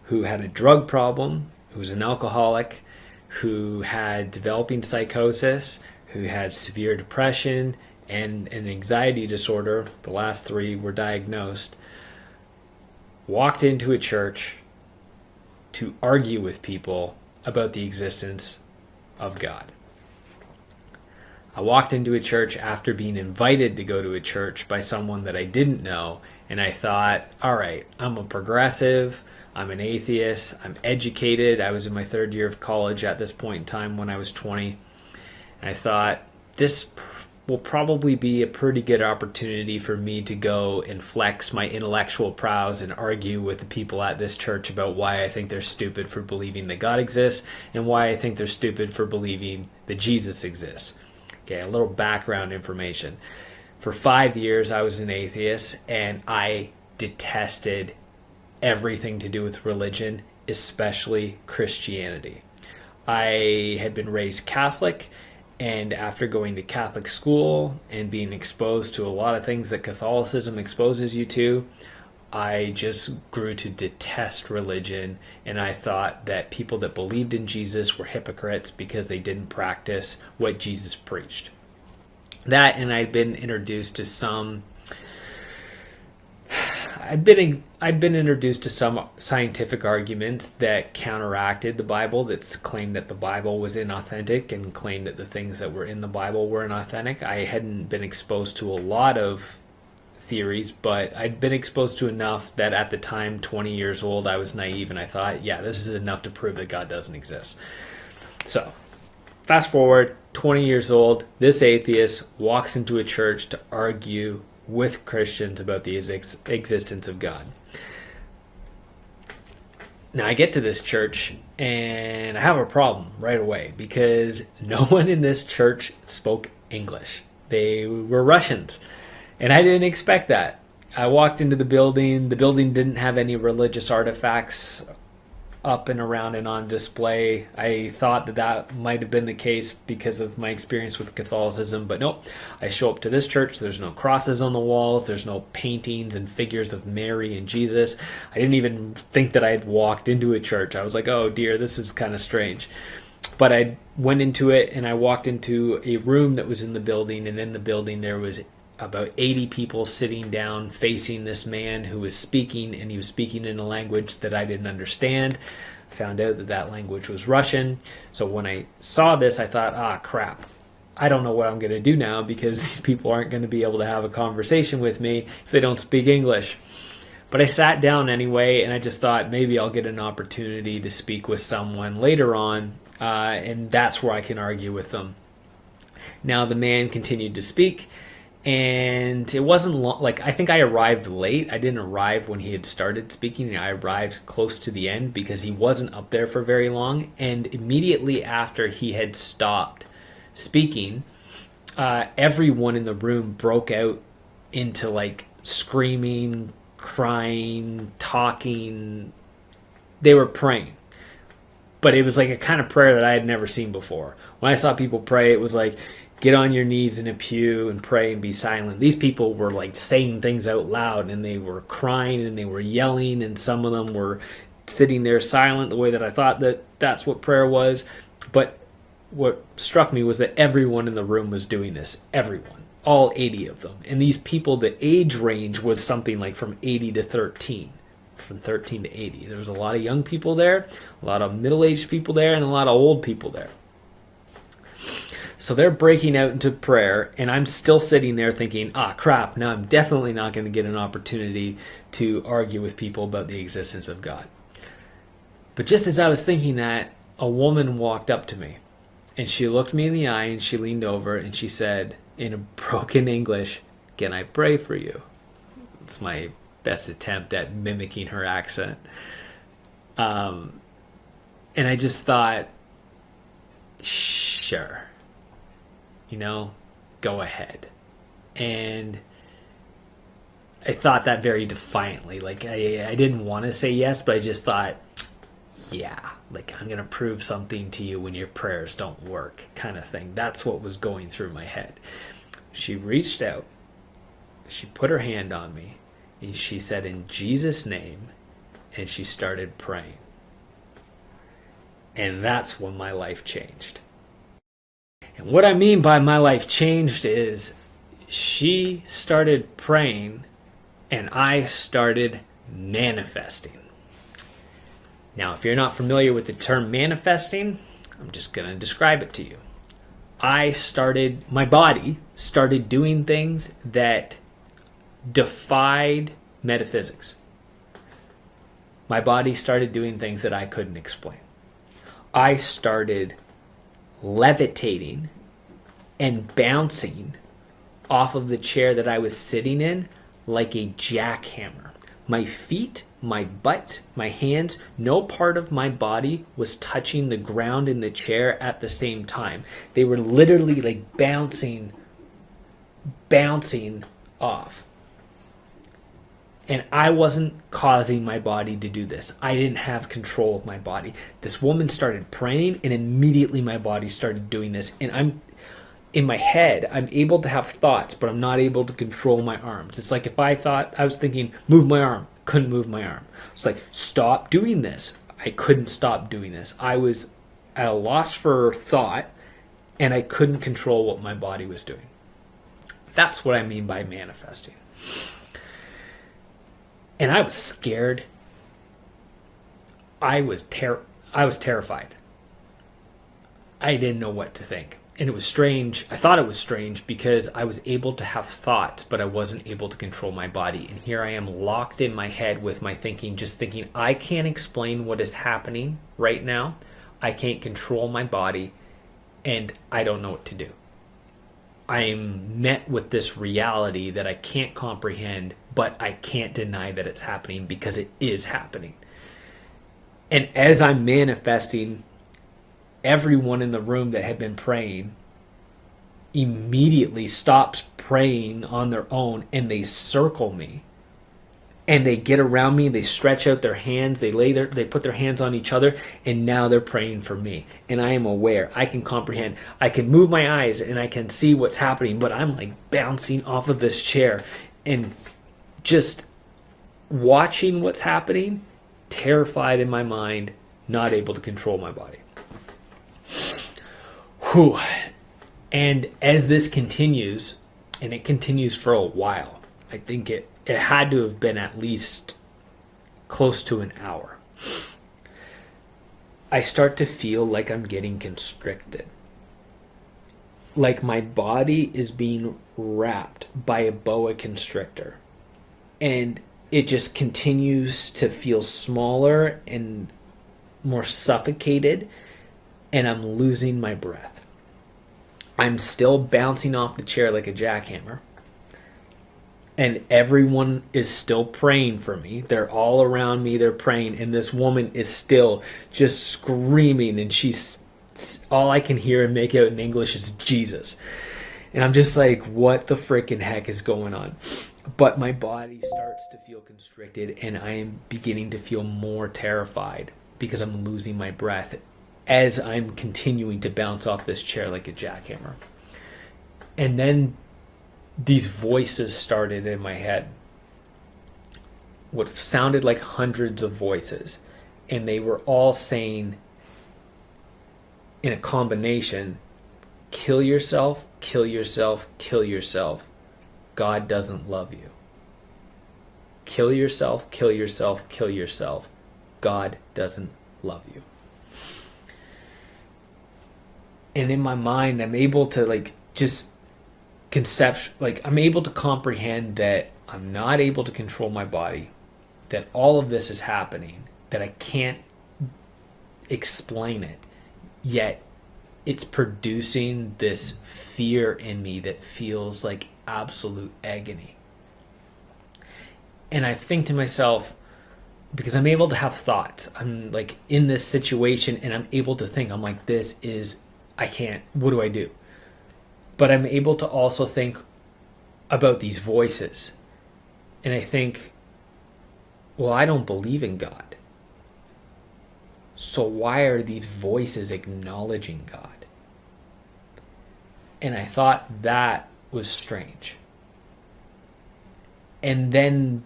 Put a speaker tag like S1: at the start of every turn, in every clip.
S1: who had a drug problem, who was an alcoholic, who had developing psychosis, who had severe depression and an anxiety disorder. The last three were diagnosed. Walked into a church to argue with people about the existence of God. I walked into a church after being invited to go to a church by someone that I didn't know, and I thought, all right, I'm a progressive, I'm an atheist, I'm educated. I was in my third year of college at this point in time when I was 20. And I thought, this will probably be a pretty good opportunity for me to go and flex my intellectual prowess and argue with the people at this church about why I think they're stupid for believing that God exists and why I think they're stupid for believing that Jesus exists. Okay, a little background information. For 5 years, I was an atheist, and I detested everything to do with religion, especially Christianity. I had been raised Catholic, and after going to Catholic school and being exposed to a lot of things that Catholicism exposes you to, I just grew to detest religion, and I thought that people that believed in Jesus were hypocrites because they didn't practice what Jesus preached. That, and I'd been introduced to some scientific arguments that counteracted the Bible, that claimed that the Bible was inauthentic and claimed that the things that were in the Bible were inauthentic. I hadn't been exposed to a lot of theories, but I'd been exposed to enough that at the time, 20 years old, I was naive and I thought, yeah, this is enough to prove that God doesn't exist. So, fast forward, 20 years old, this atheist walks into a church to argue with Christians about the existence of God. Now I get to this church and I have a problem right away because no one in this church spoke English. They were Russians. And I didn't expect that. I walked into the building. The building didn't have any religious artifacts up and around and on display. I thought that might have been the case because of my experience with Catholicism, but nope. I show up to this church. There's no crosses on the walls. There's no paintings and figures of Mary and Jesus. I didn't even think that I had walked into a church. I was like, oh dear, this is kind of strange. But I went into it and I walked into a room that was in the building, and in the building there was about 80 people sitting down facing this man who was speaking, and he was speaking in a language that I didn't understand. Found out that that language was Russian. So when I saw this, I thought, crap. I don't know what I'm going to do now because these people aren't going to be able to have a conversation with me if they don't speak English. But I sat down anyway, and I just thought maybe I'll get an opportunity to speak with someone later on, and that's where I can argue with them. Now the man continued to speak, and it wasn't long, I think I arrived late. I didn't arrive when he had started speaking. I arrived close to the end because he wasn't up there for very long. And immediately after he had stopped speaking, everyone in the room broke out into screaming, crying, talking. They were praying. But it was like a kind of prayer that I had never seen before. When I saw people pray, it was like, get on your knees in a pew and pray and be silent. These people were saying things out loud, and they were crying and they were yelling, and some of them were sitting there silent the way that I thought that's what prayer was. But what struck me was that everyone in the room was doing this. Everyone. All 80 of them. And these people, the age range was something from 80 to 13. From 13 to 80. There was a lot of young people there, a lot of middle-aged people there, and a lot of old people there. So they're breaking out into prayer, and I'm still sitting there thinking, crap, now I'm definitely not going to get an opportunity to argue with people about the existence of God. But just as I was thinking that, a woman walked up to me, and she looked me in the eye, and she leaned over, and she said, in a broken English, "Can I pray for you?" It's my best attempt at mimicking her accent. And I just thought, sure. Go ahead. And I thought that very defiantly. I didn't want to say yes, but I just thought, yeah, I'm going to prove something to you when your prayers don't work, kind of thing. That's what was going through my head. She reached out. She put her hand on me, and she said, in Jesus' name, and she started praying. And that's when my life changed. And what I mean by my life changed is she started praying and I started manifesting. Now, if you're not familiar with the term manifesting, I'm just going to describe it to you. My body started doing things that defied metaphysics. My body started doing things that I couldn't explain. I started levitating and bouncing off of the chair that I was sitting in like a jackhammer. My feet, my butt, my hands, no part of my body was touching the ground in the chair at the same time. They were literally like bouncing off. And I wasn't causing my body to do this. I didn't have control of my body. This woman started praying and immediately my body started doing this. And in my head, I'm able to have thoughts, but I'm not able to control my arms. It's like if I was thinking, move my arm, couldn't move my arm. It's like, stop doing this. I couldn't stop doing this. I was at a loss for thought and I couldn't control what my body was doing. That's what I mean by manifesting. And I was scared. I was terrified. I didn't know what to think. And it was strange. I thought it was strange because I was able to have thoughts, but I wasn't able to control my body. And here I am locked in my head with my thinking, just thinking, I can't explain what is happening right now. I can't control my body, and I don't know what to do. I am met with this reality that I can't comprehend, but I can't deny that it's happening because it is happening. And as I'm manifesting, everyone in the room that had been praying immediately stops praying on their own and they circle me. And they get around me, they stretch out their hands, they put their hands on each other, and now they're praying for me. And I am aware, I can comprehend, I can move my eyes and I can see what's happening, but I'm like bouncing off of this chair and just watching what's happening, terrified in my mind, not able to control my body. Whew. And as this continues, and it continues for a while, I think it had to have been at least close to an hour. I start to feel like I'm getting constricted. Like my body is being wrapped by a boa constrictor. And it just continues to feel smaller and more suffocated. And I'm losing my breath. I'm still bouncing off the chair like a jackhammer. And everyone is still praying for me. They're all around me. They're praying. And this woman is still just screaming. And all I can hear and make out in English is Jesus. And I'm just like, what the freaking heck is going on? But my body starts to feel constricted. And I am beginning to feel more terrified because I'm losing my breath as I'm continuing to bounce off this chair like a jackhammer. And then these voices started in my head. What sounded like hundreds of voices. And they were all saying in a combination, kill yourself, kill yourself, kill yourself. God doesn't love you. Kill yourself, kill yourself, kill yourself. God doesn't love you. And in my mind, I'm able to I'm able to comprehend that I'm not able to control my body, that all of this is happening, that I can't explain it, yet it's producing this fear in me that feels like absolute agony. And I think to myself, because I'm able to have thoughts, I'm like in this situation and I'm able to think, I'm like, what do I do? But I'm able to also think about these voices. And I think, well, I don't believe in God. So why are these voices acknowledging God? And I thought that was strange. And then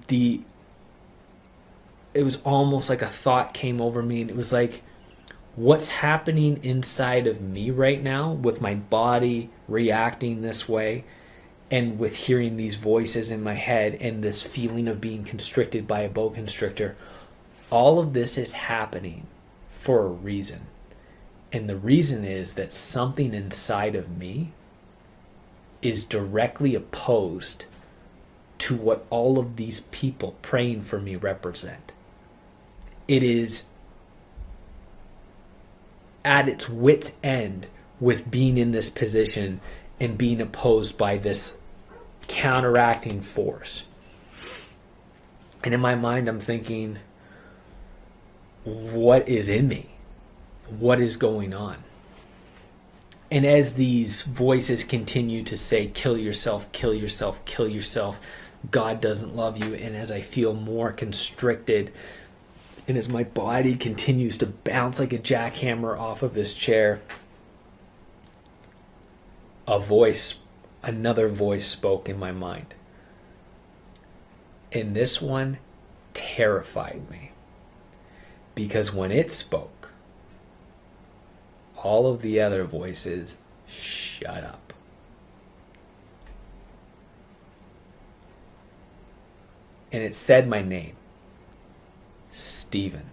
S1: it was almost like a thought came over me, and it was like, what's happening inside of me right now with my body reacting this way, and with hearing these voices in my head and this feeling of being constricted by a boa constrictor. All of this is happening for a reason. And the reason is that something inside of me is directly opposed to what all of these people praying for me represent. It is at its wit's end with being in this position and being opposed by this counteracting force. And in my mind, I'm thinking, what is in me? What is going on? And as these voices continue to say, kill yourself, kill yourself, kill yourself, God doesn't love you, and as I feel more constricted, and as my body continues to bounce like a jackhammer off of this chair, another voice spoke in my mind. And this one terrified me. Because when it spoke, all of the other voices shut up. And it said my name, Steven.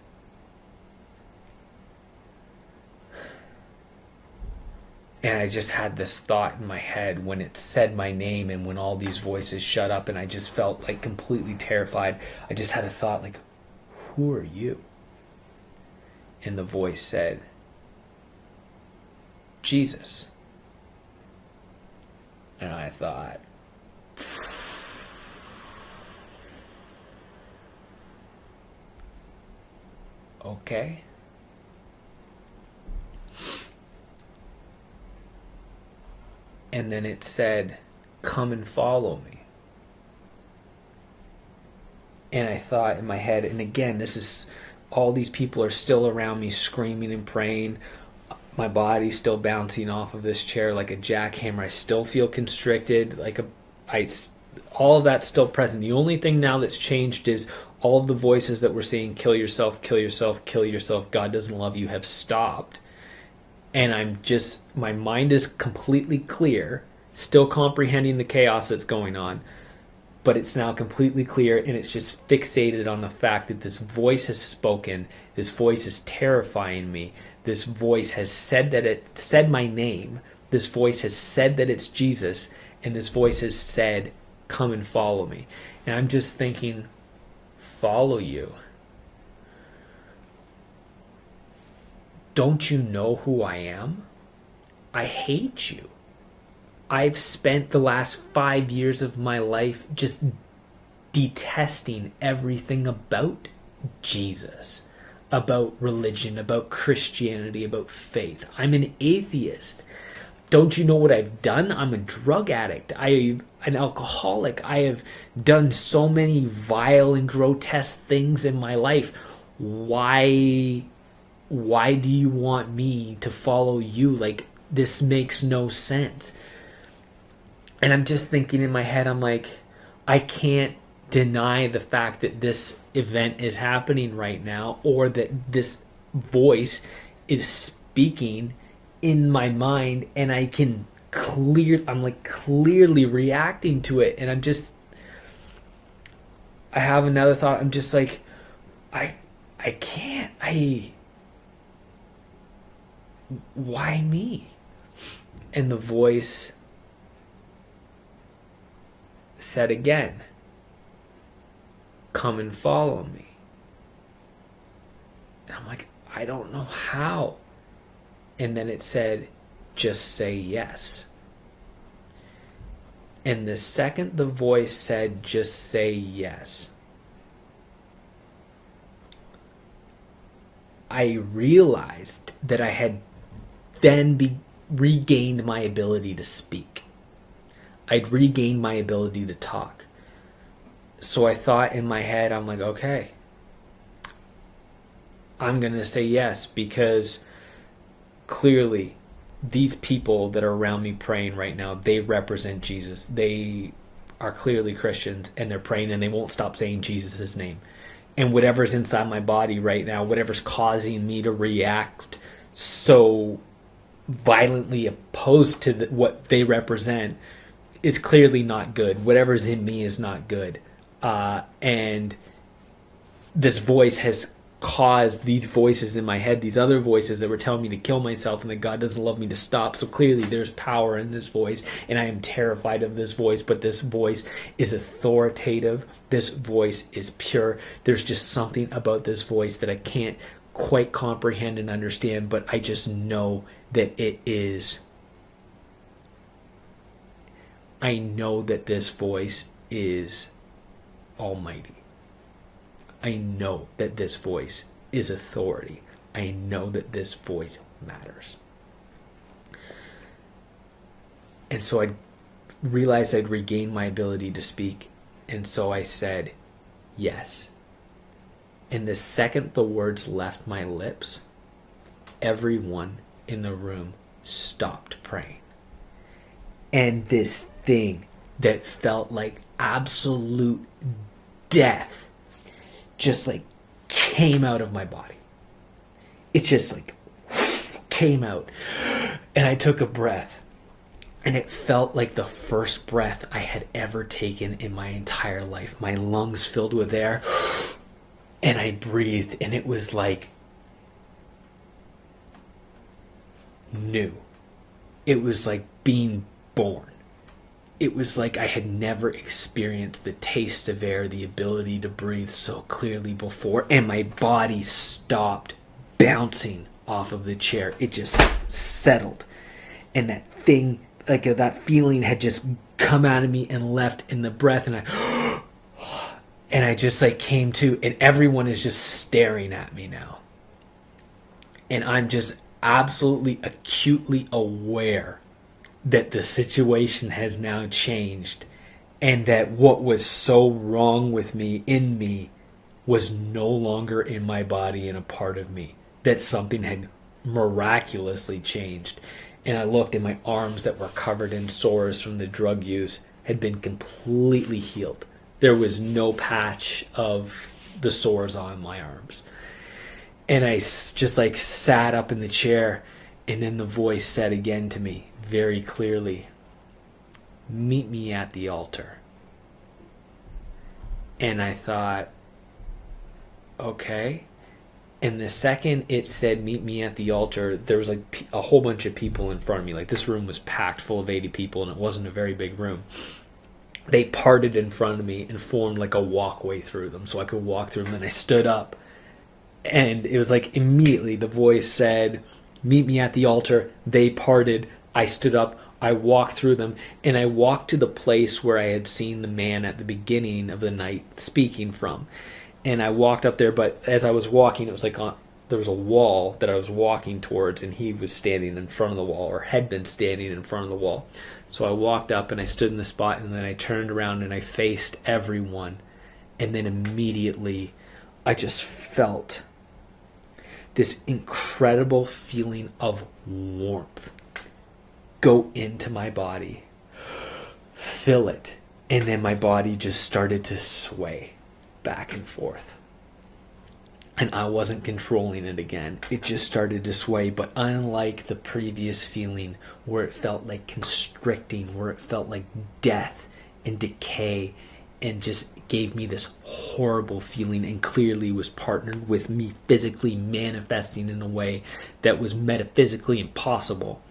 S1: And I just had this thought in my head when it said my name and when all these voices shut up, and I just felt like completely terrified. I just had a thought like, who are you? And the voice said, Jesus. And I thought, okay. And then it said, come and follow me. And I thought in my head, and again, this is, all these people are still around me screaming and praying. My body's still bouncing off of this chair like a jackhammer. I still feel constricted, all of that's still present. The only thing now that's changed is all of the voices that were saying, kill yourself, kill yourself, kill yourself, God doesn't love you, have stopped. And my mind is completely clear, still comprehending the chaos that's going on, but it's now completely clear, and it's just fixated on the fact that this voice has spoken. This voice is terrifying me. This voice has said my name. This voice has said that it's Jesus, and this voice has said, come and follow me. And I'm just thinking, follow you? Don't you know who I am? I hate you. I've spent the last 5 years of my life just detesting everything about Jesus, about religion, about Christianity, about faith. I'm an atheist. Don't you know what I've done? I'm a drug addict. I'm an alcoholic. I have done so many vile and grotesque things in my life. Why do you want me to follow you? Like, this makes no sense. And I'm just thinking in my head, I'm like, I can't deny the fact that this event is happening right now, or that this voice is speaking in my mind, and I'm clearly reacting to it. And I have another thought. I'm just like, I can't, why me? And the voice said again, come and follow me. And I'm like, I don't know how. And then it said, just say yes. And the second the voice said, just say yes, I realized that I had then regained my ability to speak. I'd regained my ability to talk. So I thought in my head, I'm like, okay, I'm going to say yes, because clearly these people that are around me praying right now, they represent Jesus. They are clearly Christians, and they're praying, and they won't stop saying Jesus' name. And whatever's inside my body right now, whatever's causing me to react so violently opposed to what they represent, is clearly not good. Whatever's in me is not good. And this voice has caused these voices in my head, these other voices that were telling me to kill myself and that God doesn't love me, to stop. So clearly there's power in this voice, and I am terrified of this voice, but this voice is authoritative. This voice is pure. There's just something about this voice that I can't quite comprehend and understand, but I just know that it is. I know that this voice is almighty. I know that this voice is authority. I know that this voice matters. And so I realized I'd regained my ability to speak. And so I said, yes. And the second the words left my lips, everyone in the room stopped praying. And this thing that felt like absolute death just like came out of my body. It just like came out. And I took a breath. And it felt like the first breath I had ever taken in my entire life. My lungs filled with air. And I breathed. And it was like new. It was like being born. It was like I had never experienced the taste of air, the ability to breathe so clearly before, and my body stopped bouncing off of the chair. It just settled. And that thing, like that feeling had just come out of me and left in the breath, and I just like came to, and everyone is just staring at me now. And I'm just absolutely acutely aware that the situation has now changed, and that what was so wrong with me, in me, was no longer in my body and a part of me. That something had miraculously changed. And I looked, and my arms that were covered in sores from the drug use had been completely healed. There was no patch of the sores on my arms. And I just like sat up in the chair, and then the voice said again to me, very clearly, meet me at the altar. And I thought, okay. And the second it said, meet me at the altar, there was like a whole bunch of people in front of me. Like this room was packed full of 80 people, and it wasn't a very big room. They parted in front of me and formed like a walkway through them so I could walk through them. And I stood up, and it was like immediately the voice said, meet me at the altar. They parted. I stood up, I walked through them, and I walked to the place where I had seen the man at the beginning of the night speaking from. And I walked up there, but as I was walking, it was like there was a wall that I was walking towards, and he was standing in front of the wall, or had been standing in front of the wall. So I walked up, and I stood in the spot, and then I turned around, and I faced everyone. And then immediately, I just felt this incredible feeling of warmth go into my body, fill it, and then my body just started to sway back and forth. And I wasn't controlling it again. It just started to sway, but unlike the previous feeling where it felt like constricting, where it felt like death and decay, and just gave me this horrible feeling, and clearly was partnered with me physically manifesting in a way that was metaphysically impossible.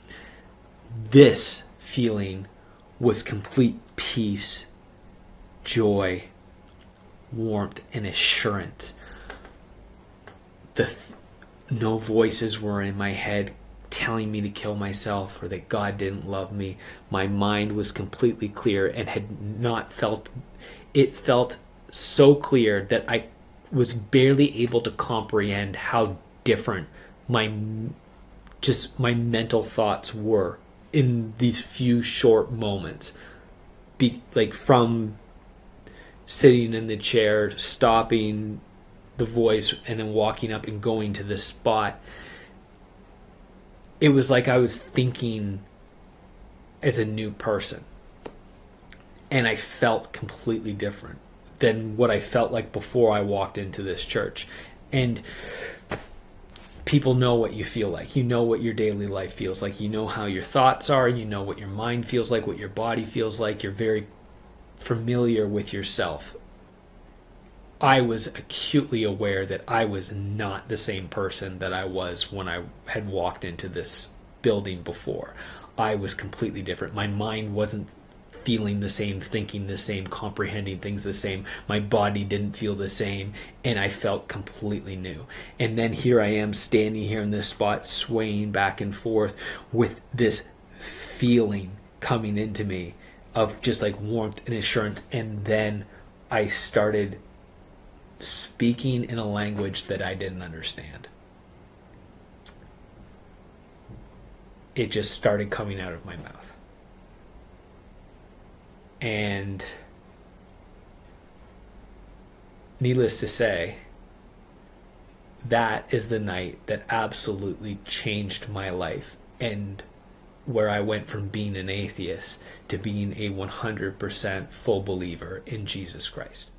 S1: This feeling was complete peace, joy, warmth, and assurance. No voices were in my head telling me to kill myself or that God didn't love me. My mind was completely clear and had not felt... It felt so clear that I was barely able to comprehend how different my mental thoughts were in these few short moments. Like from sitting in the chair, stopping the voice, and then walking up and going to this spot. It was like I was thinking as a new person. And I felt completely different. than what I felt like before I walked into this church. And people know what you feel like. You know what your daily life feels like. You know how your thoughts are. You know what your mind feels like, what your body feels like. You're very familiar with yourself. I was acutely aware that I was not the same person that I was when I had walked into this building before. I was completely different. My mind wasn't feeling the same, thinking the same, comprehending things the same. My body didn't feel the same, and I felt completely new. And then here I am standing here in this spot, swaying back and forth with this feeling coming into me of just like warmth and assurance. And then I started speaking in a language that I didn't understand. It just started coming out of my mouth. And needless to say, that is the night that absolutely changed my life, and where I went from being an atheist to being a 100% full believer in Jesus Christ.